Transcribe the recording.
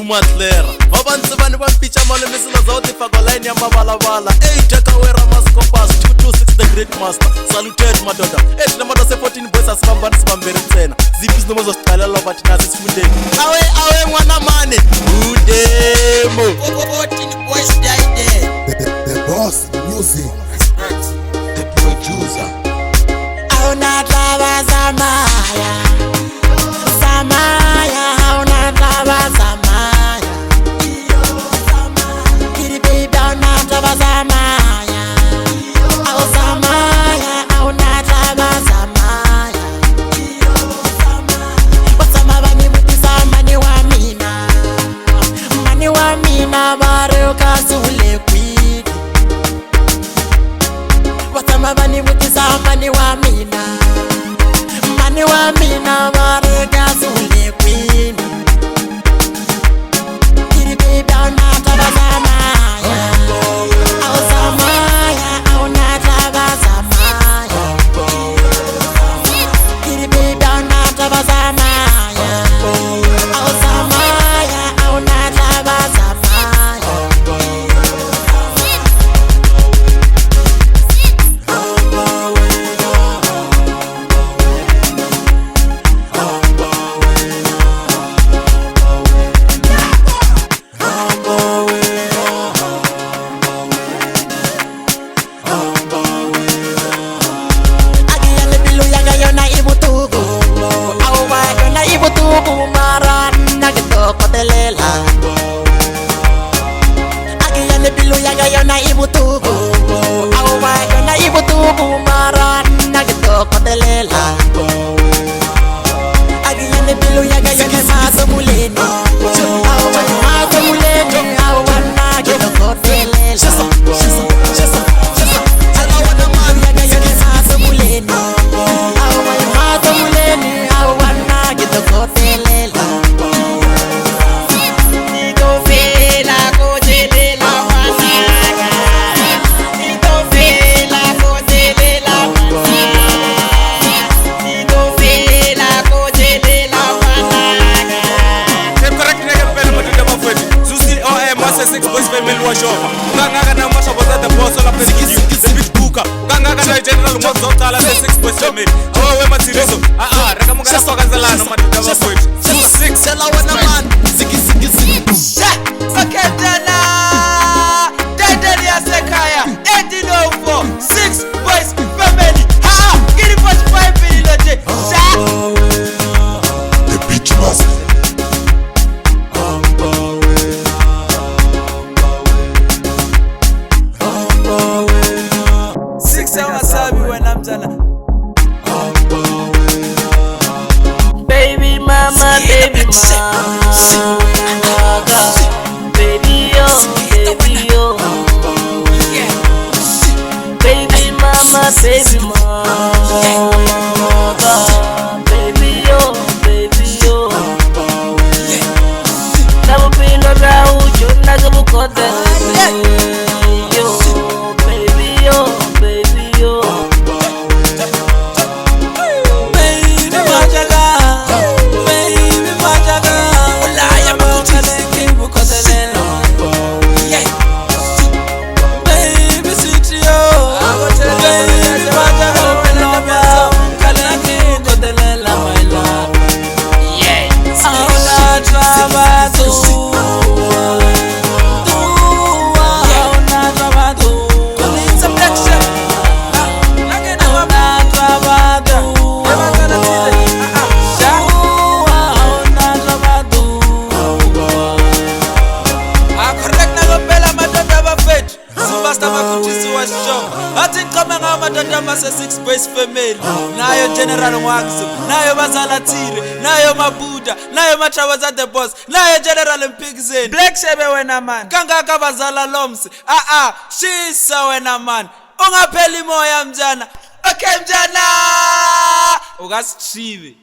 Matlera Vabanzi vani va mpicha male misilo zao tifaka line ya mabalabala. Hey, take away Ramascopas 226 the great master. Saluted madoda. Hey, tunamata se 14 boys asibambani sibambere mtena. Zipi zinomozo sitalela bati nasi sifundeni. Awe mwana mane Udemo 14 boys died there. The boss, the music, The producer. Auna traba Samaya, Samaya, auna traba Samaya. Kiri baby auna traba Samaya, au Samaya, auna traba Samaya. Wasama bani mutisa mani wa mina bare ukasule kwidi. Wasama bani mutisa mani wa mina bare ukasule kwidi. Kiri baby auna traba Samaya, au Samaya, auna traba Samaya. Kiri baby auna traba Samaya, au Samaya, auna traba Samaya. Agiyale bilu yaga yona ibutugu, awa yona ibutugu maran nagito kotelela. Agiyale bilu yaga yona ibutugu, awa yona ibutugu maran nagito kotelela. Agiyale bilu yaga yona mazamuleni, awa mazamuleni, awa nagito kotelela. Ungangaka na mashaboza the boss ola pesi zibit buka ungangaka na general mwanzo tala 6 boys family awe matirizo reka mungana sokanzelana madida bafowethu 26 sela wena man ziki Saketana Dedeli yasekhaya 1804 6 boys family. Kiri 45 bililoje. the beach master. Baby mama, baby mama, baby yo, baby yo. Baby mama, baby mama, baby yo, baby yo. Nabu pino na ujo nagabu kote yo, baby yo, baby yo. Mase 6 boys family. Nayo general Mwakzo, nayo bazala tire, nayo mabuda, nayo machawaza the boss, nayo general Mpigzen. Black shebe wena man, kangaka bazala lomsi. Shisa wena man. Ungapheli moya mjana. Okay mjana. Ugasichive.